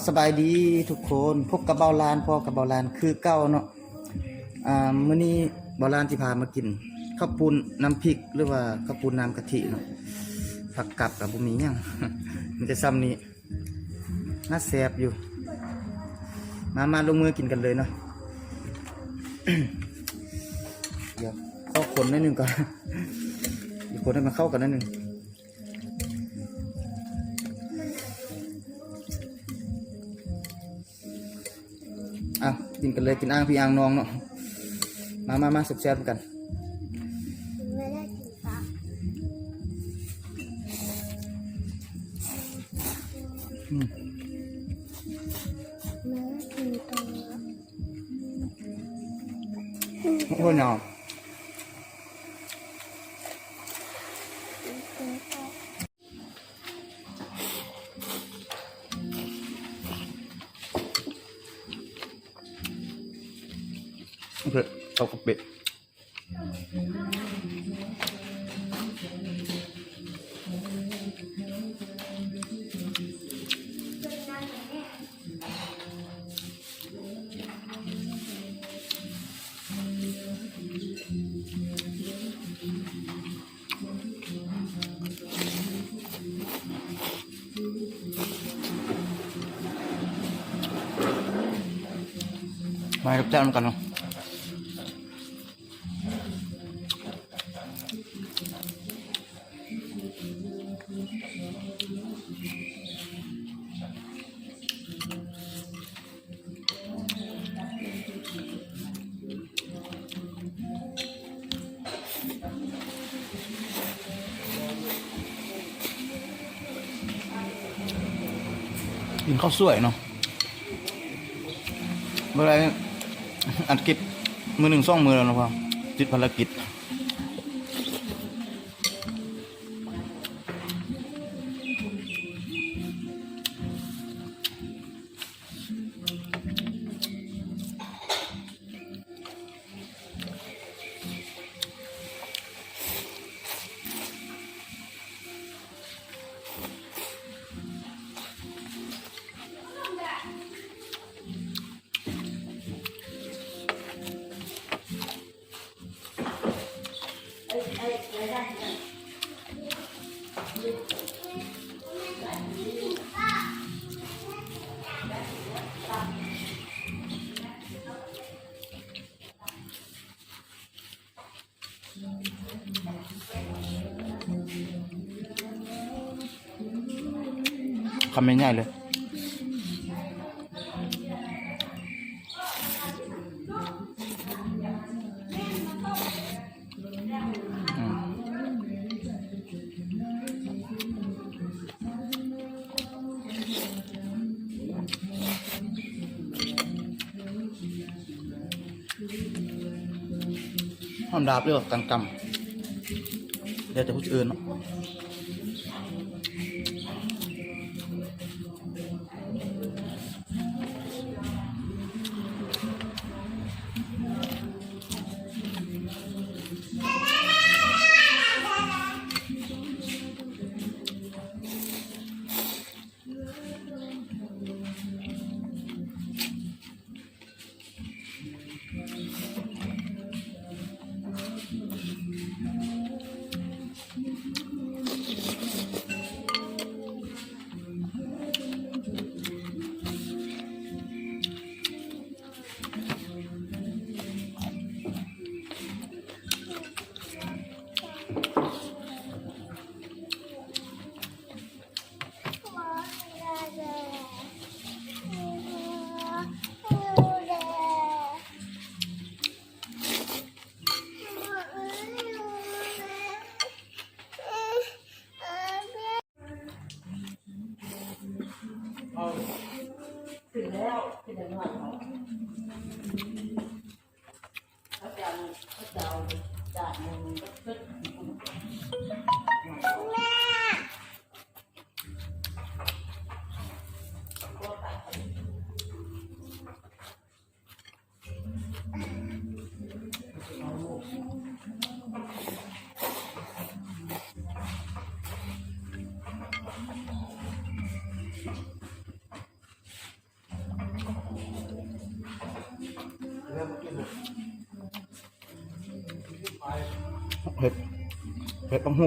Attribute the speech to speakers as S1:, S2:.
S1: สบายดีทุกคนพบกับเบาลานพ่อกับเบาลานคือเก้าเนาะมื้อนี้เบาลานที่พามากินข้าวปุ้นน้ำพริกหรือว่าข้าวปุ้นน้ำกะทิเนาะผักกับบุมีหยัง มันจะซ้ำนี้น่าแซ่บอยู่มาลงมือกินกันเลยเนาะ เดี๋ยวเข้าคนนิดนึงก่อน เดี๋ยวคนให้มันเข้ากันนิดนึงกินกันเลยกินอ่างพี่อ่างน้องเนาะมาแซ่บๆกัน
S2: ไม่ได้กินปลาไม่ได้กินตัว
S1: โอ้ยเนาะโอเคเอากระเปะมากับแจ้งกันเนาะกินข้าวสวยเนาะเมื่อไรอัดคลิปมือหนึ่ง2 มือแล้วนะครับติดภารกิจคำไม่ง่ายเลยหอมดาบเรียกว่ากันกำเดี๋ยวจะพูดอื่นเนาะ
S3: ถึงแล้วถึงแล้วเขาจะเอาจากมึงก็ขึ้น
S1: เผ็ดปังหู